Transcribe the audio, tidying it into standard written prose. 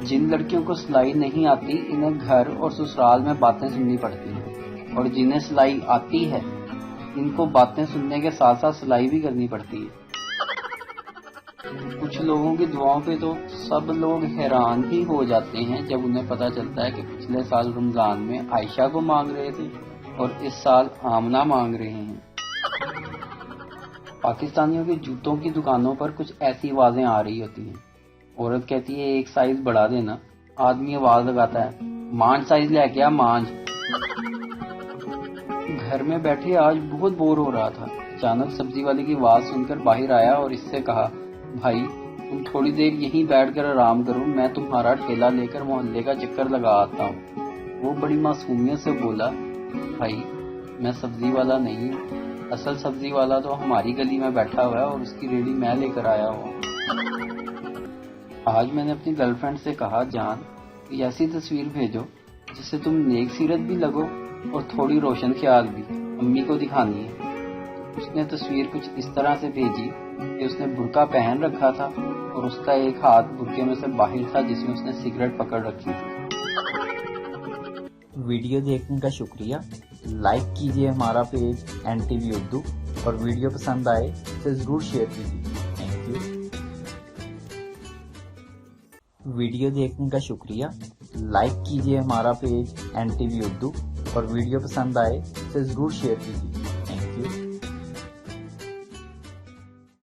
جن لڑکیوں کو سلائی نہیں آتی انہیں گھر اور سسرال میں باتیں سننی پڑتی ہیں، اور جنہیں سلائی آتی ہے ان کو باتیں سننے کے ساتھ ساتھ سلائی بھی کرنی پڑتی ہے۔ کچھ لوگوں کی دعاؤں پہ تو سب لوگ حیران ہی ہو جاتے ہیں جب انہیں پتہ چلتا ہے کہ پچھلے سال رمضان میں عائشہ کو مانگ رہے تھے اور اس سال آمنہ مانگ رہے ہیں۔ پاکستانیوں کے جوتوں کی دکانوں پر کچھ ایسی آوازیں آ رہی ہوتی ہیں۔ عورت کہتی ہے ایک سائز بڑھا دینا، آدمی آواز لگاتا ہے مانچ سائز لے کے آ مانچ۔ گھر میں بیٹھے آج بہت بور ہو رہا تھا، اچانک سبزی والے کی آواز سن کر باہر آیا اور اس سے کہا بھائی تم تھوڑی دیر یہیں بیٹھ کر آرام کرو، میں تمہارا ٹھیلا لے کر محلے کا چکر لگا آتا ہوں۔ وہ بڑی معصومیت سے بولا بھائی میں سبزی والا نہیں ہوں، اصل سبزی والا تو ہماری گلی میں بیٹھا ہوا ہے اور اس کی ریڑھی میں لے کر آیا ہوں۔ آج میں نے اپنی گرل فرینڈ سے کہا جان کوئی ایسی تصویر بھیجو جس سے تم نیک سیرت بھی لگو اور تھوڑی روشن خیال بھی، امی کو دکھانی ہے۔ اس نے تصویر کچھ اس طرح سے بھیجی کہ اس نے برقع پہن رکھا تھا اور اس کا ایک ہاتھ برقعے میں سے باہر تھا جس میں اس نے سگریٹ پکڑ رکھی تھی۔ ویڈیو دیکھنے کا شکریہ۔ لائک کیجیے ہمارا پیج NTV اردو، اور ویڈیو پسند آئے اسے ضرور شیئر کیجیے۔ Thank you. ویڈیو دیکھنے کا شکریہ۔ لائک کیجیے ہمارا پیج NTV اردو، اور ویڈیو پسند آئے اسے ضرور شیئر کیجیے۔